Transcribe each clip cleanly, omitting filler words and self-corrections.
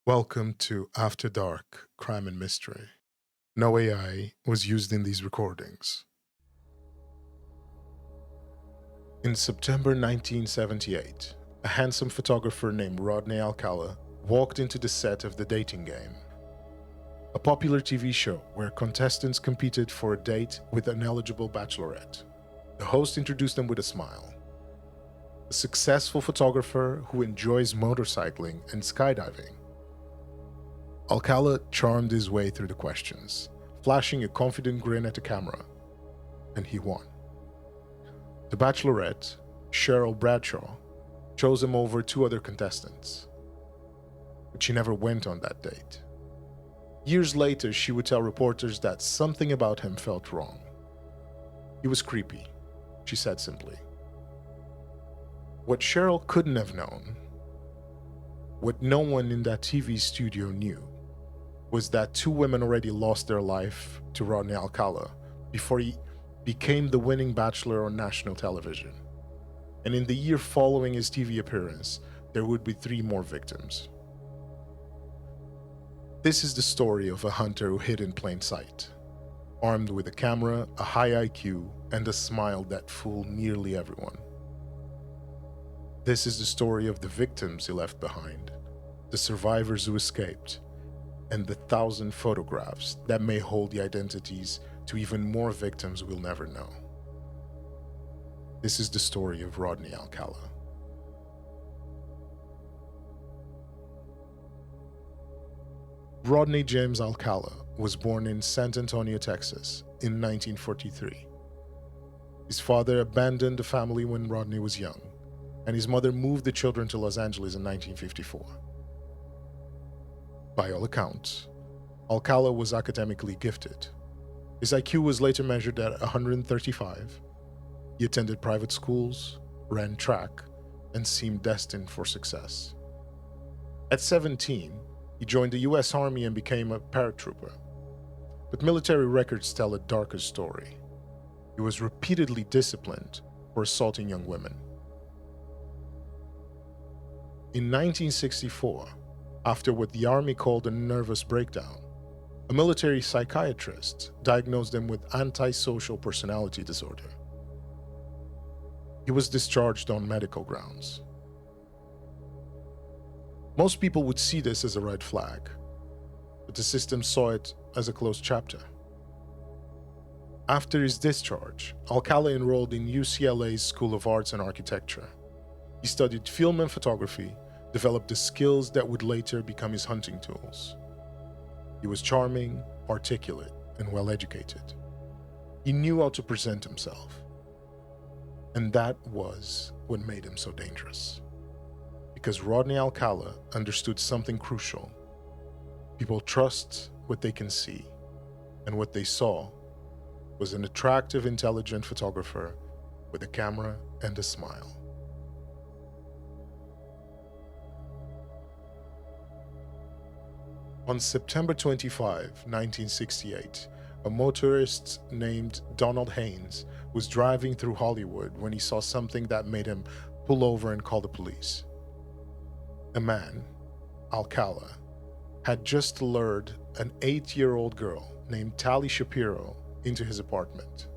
Welcome to After Dark Crime and Mystery. No AI was used in these recordings. In September 1978, a handsome photographer named Rodney Alcala walked into the set of The Dating Game, a popular TV show where contestants competed for a date with an eligible bachelorette. The host introduced them with a smile. A successful photographer who enjoys motorcycling and skydiving. Alcala charmed his way through the questions, flashing a confident grin at the camera, and he won. The bachelorette, Cheryl Bradshaw, chose him over two other contestants, but she never went on that date. Years later, she would tell reporters that something about him felt wrong. He was creepy, she said simply. What Cheryl couldn't have known, what no one in that TV studio knew, was that two women already lost their life to Rodney Alcala before he became the winning bachelor on national television. And in the year following his TV appearance, there would be three more victims. This is the story of a hunter who hid in plain sight, armed with a camera, a high IQ, and a smile that fooled nearly everyone. This is the story of the victims he left behind, the survivors who escaped, and the 1,000 photographs that may hold the identities to even more victims we'll never know. This is the story of Rodney Alcala. Rodney James Alcala was born in San Antonio, Texas in 1943. His father abandoned the family when Rodney was young, and his mother moved the children to Los Angeles in 1954. By all accounts, Alcala was academically gifted. His IQ was later measured at 135. He attended private schools, ran track, and seemed destined for success. At 17, he joined the US Army and became a paratrooper. But military records tell a darker story. He was repeatedly disciplined for assaulting young women. In 1964, after what the Army called a nervous breakdown, a military psychiatrist diagnosed him with antisocial personality disorder. He was discharged on medical grounds. Most people would see this as a red flag, but the system saw it as a closed chapter. After his discharge, Alcala enrolled in UCLA's School of Arts and Architecture. He studied film and photography, developed the skills that would later become his hunting tools. He was charming, articulate, and well-educated. He knew how to present himself. And that was what made him so dangerous. Because Rodney Alcala understood something crucial. People trust what they can see, and what they saw was an attractive, intelligent photographer with a camera and a smile. On September 25, 1968, a motorist named Donald Haynes was driving through Hollywood when he saw something that made him pull over and call the police. A man, Alcala, had just lured an 8-year-old girl named Tali Shapiro into his apartment.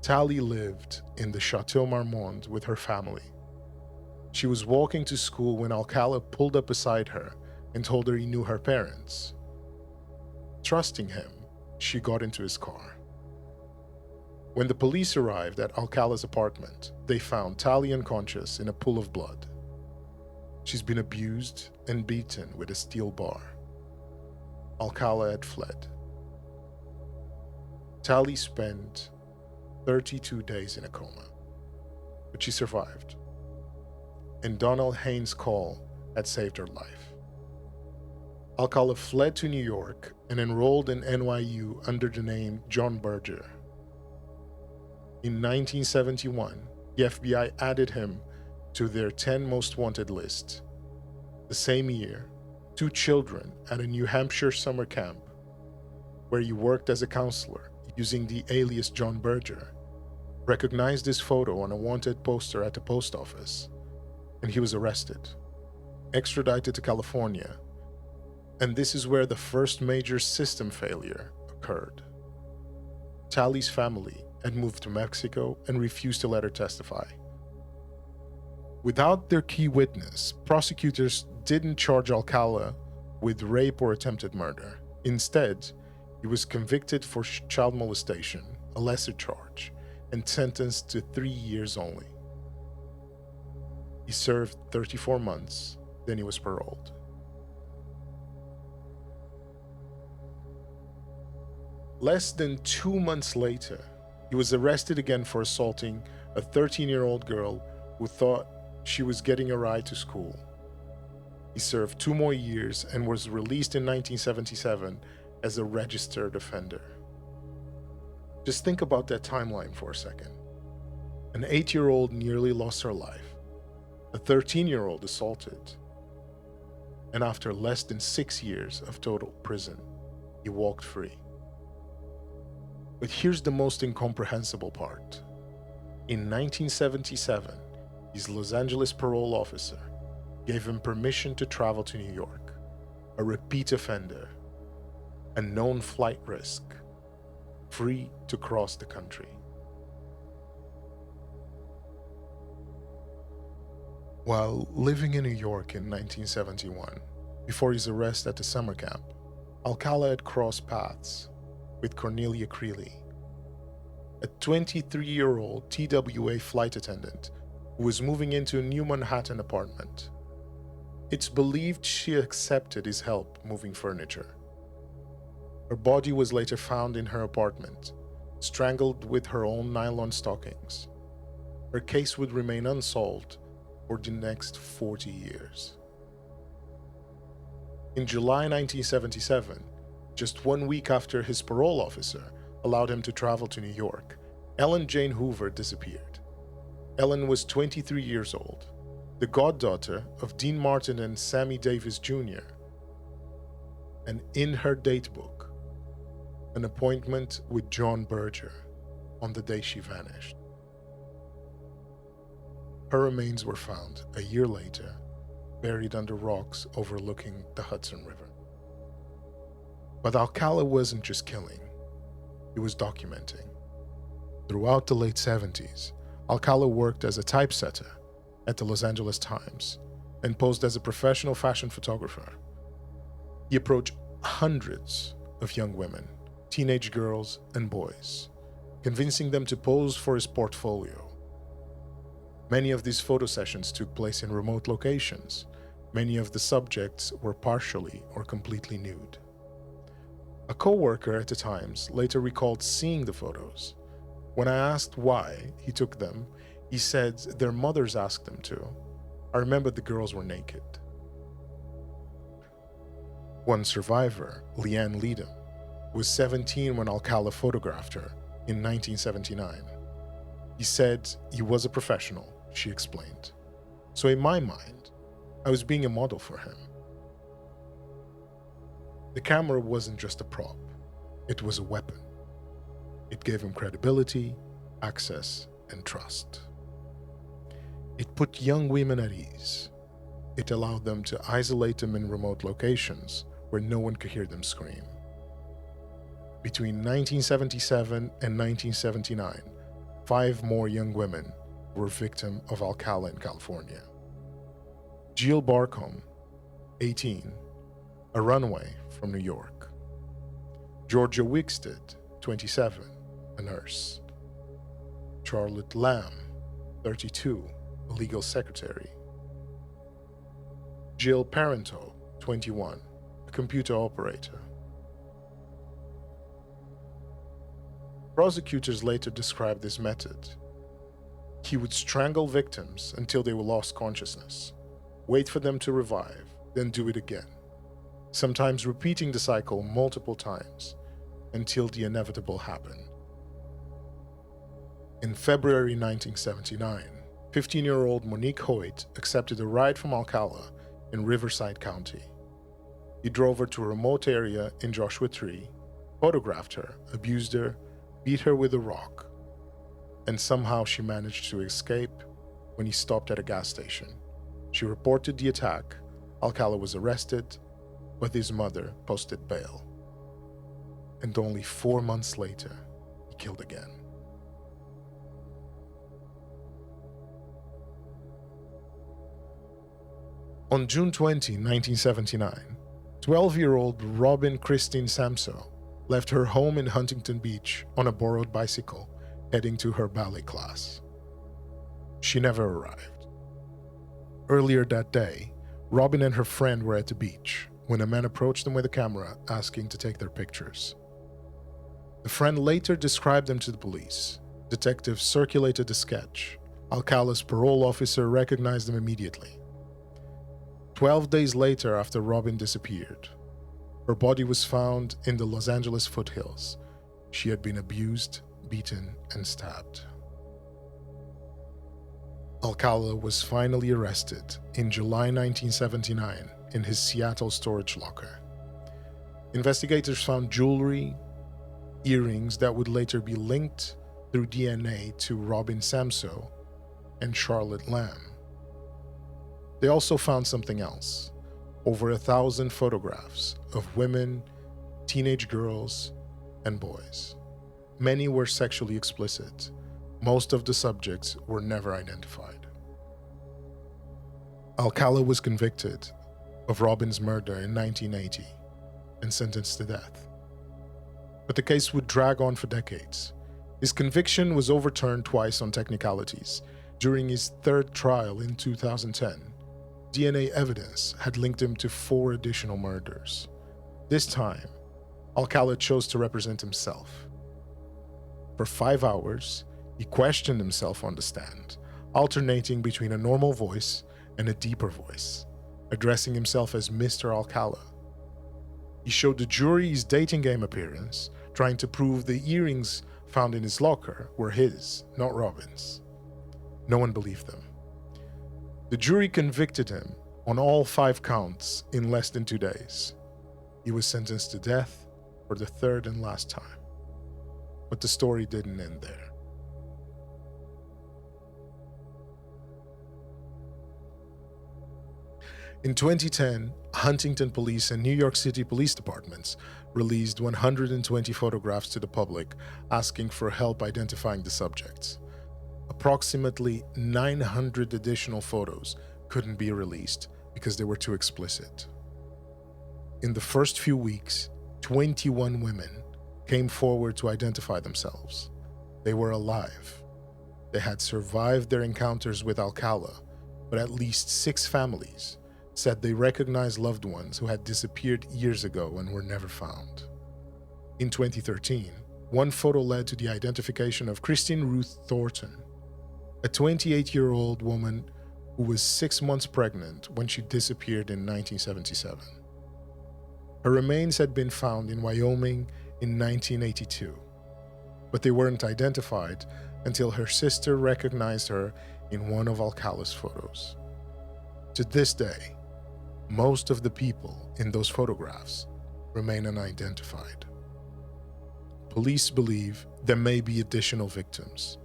Tali lived in the Chateau Marmont with her family. She was walking to school when Alcala pulled up beside her and told her he knew her parents. Trusting him, she got into his car. When the police arrived at Alcala's apartment, they found Tali unconscious in a pool of blood. She's been abused and beaten with a steel bar. Alcala had fled. Tali spent 32 days in a coma, but she survived. And Donald Haynes' call had saved her life. Alcala fled to New York and enrolled in NYU under the name John Berger. In 1971, the FBI added him to their 10 most wanted list. The same year, 2 children at a New Hampshire summer camp, where he worked as a counselor using the alias John Berger, recognized his photo on a wanted poster at the post office, and he was arrested. extradited to California, and this is where the first major system failure occurred. Tally's family had moved to Mexico and refused to let her testify. Without their key witness, prosecutors didn't charge Alcala with rape or attempted murder. Instead, he was convicted for child molestation, a lesser charge, and sentenced to 3 years only. He served 34 months, then he was paroled. Less than 2 months later, he was arrested again for assaulting a 13-year-old girl who thought she was getting a ride to school. He served 2 more years and was released in 1977 as a registered offender. Just think about that timeline for a second. An 8-year-old nearly lost her life. A 13-year-old assaulted. And after less than 6 years of total prison, he walked free. But here's the most incomprehensible part. In 1977, his Los Angeles parole officer gave him permission to travel to New York, a repeat offender, a known flight risk, free to cross the country. While living in New York in 1971, before his arrest at the summer camp, Alcala had crossed paths with Cornelia Creeley, a 23-year-old TWA flight attendant who was moving into a new Manhattan apartment. It's believed she accepted his help moving furniture. Her body was later found in her apartment, strangled with her own nylon stockings. Her case would remain unsolved for the next 40 years. In July 1977, just 1 week after his parole officer allowed him to travel to New York, Ellen Jane Hoover disappeared. Ellen was 23 years old, the goddaughter of Dean Martin and Sammy Davis Jr., and in her datebook, an appointment with John Berger on the day she vanished. Her remains were found a year later, buried under rocks overlooking the Hudson River. But Alcala wasn't just killing, he was documenting. Throughout the late 70s, Alcala worked as a typesetter at the Los Angeles Times and posed as a professional fashion photographer. He approached hundreds of young women, teenage girls and boys, convincing them to pose for his portfolio. Many of these photo sessions took place in remote locations. Many of the subjects were partially or completely nude. A co-worker at the Times later recalled seeing the photos. When I asked why he took them, he said their mothers asked them to. I remember the girls were naked. One survivor, Leanne Leadham, was 17 when Alcala photographed her in 1979. He said he was a professional, she explained. So in my mind, I was being a model for him. The camera wasn't just a prop, it was a weapon. It gave him credibility, access, and trust. It put young women at ease. It allowed them to isolate them in remote locations where no one could hear them scream. Between 1977 and 1979, 5 more young women were victims of Alcala in California. Jill Barcombe, 18, a runaway from New York. Georgia Wigsted, 27, a nurse. Charlotte Lamb, 32, a legal secretary. Jill Parento, 21, a computer operator. Prosecutors later described this method. He would strangle victims until they lost consciousness, wait for them to revive, then do it again, sometimes repeating the cycle multiple times until the inevitable happened. In February 1979, 15-year-old Monique Hoyt accepted a ride from Alcala in Riverside County. He drove her to a remote area in Joshua Tree, photographed her, abused her, beat her with a rock, and somehow she managed to escape when he stopped at a gas station. She reported the attack Alcala was arrested, but his mother posted bail. And only 4 months later, he killed again. On June 20, 1979, 12-year-old Robin Christine Samso left her home in Huntington Beach on a borrowed bicycle, heading to her ballet class. She never arrived. Earlier that day, Robin and her friend were at the beach when a man approached them with a camera asking to take their pictures. The friend later described them to the police. Detectives circulated the sketch. Alcala's parole officer recognized them immediately. 12 days later, after Robin disappeared, her body was found in the Los Angeles foothills. She had been abused, beaten, and stabbed. Alcala was finally arrested in July 1979 in his Seattle storage locker. Investigators found jewelry, earrings that would later be linked through DNA to Robin Samso and Charlotte Lamb. They also found something else: over 1,000 photographs of women, teenage girls, and boys. Many were sexually explicit. Most of the subjects were never identified. Alcala was convicted of Robin's murder in 1980 and sentenced to death. But the case would drag on for decades. His conviction was overturned twice on technicalities. During his third trial in 2010, DNA evidence had linked him to 4 additional murders. This time, Alcala chose to represent himself. For 5 hours, he questioned himself on the stand, alternating between a normal voice and a deeper voice, addressing himself as Mr. Alcala. He showed the jury his dating game appearance, trying to prove the earrings found in his locker were his, not Robin's. No one believed them. The jury convicted him on all 5 counts in less than 2 days. He was sentenced to death for the third and last time. But the story didn't end there. In 2010, Huntington Police and New York City Police Departments released 120 photographs to the public asking for help identifying the subjects. Approximately 900 additional photos couldn't be released because they were too explicit. In the first few weeks, 21 women came forward to identify themselves. They were alive. They had survived their encounters with Alcala, but at least 6 families said they recognized loved ones who had disappeared years ago and were never found. In 2013, one photo led to the identification of Christine Ruth Thornton, a 28-year-old woman who was 6 months pregnant when she disappeared in 1977. Her remains had been found in Wyoming in 1982, but they weren't identified until her sister recognized her in one of Alcala's photos. To this day, most of the people in those photographs remain unidentified. Police believe there may be additional victims.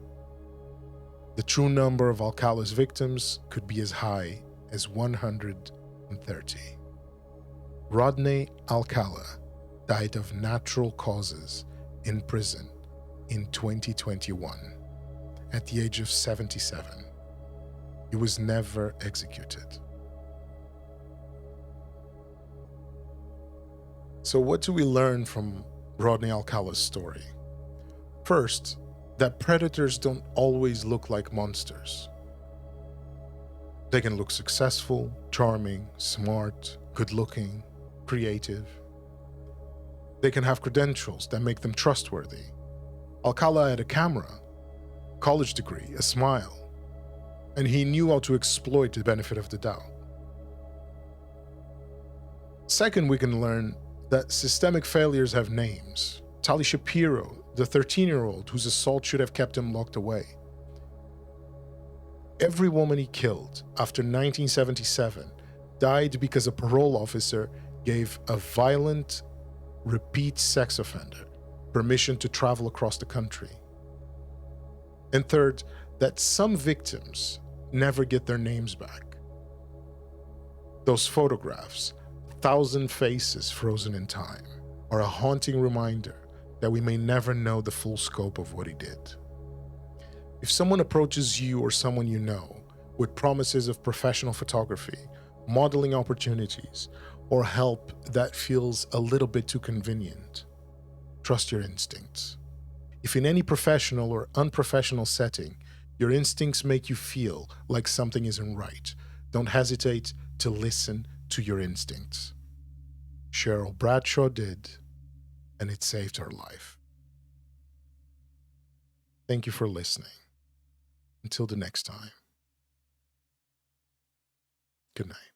The true number of Alcala's victims could be as high as 130. Rodney Alcala died of natural causes in prison in 2021 at the age of 77. He was never executed. So what do we learn from Rodney Alcala's story? First, that predators don't always look like monsters. They can look successful, charming, smart, good-looking, creative. They can have credentials that make them trustworthy. Alcala had a camera, college degree, a smile, and he knew how to exploit the benefit of the doubt. Second, we can learn that systemic failures have names. Tali Shapiro, the 13-year-old whose assault should have kept him locked away. Every woman he killed after 1977 died because a parole officer gave a violent, repeat sex offender permission to travel across the country. And third, that some victims never get their names back. Those photographs, 1,000 faces frozen in time, are a haunting reminder that we may never know the full scope of what he did. If someone approaches you or someone you know with promises of professional photography, modeling opportunities, or help that feels a little bit too convenient, trust your instincts. If in any professional or unprofessional setting, your instincts make you feel like something isn't right, don't hesitate to listen to your instincts. Cheryl Bradshaw did, and it saved her life. Thank you for listening. Until the next time. Good night.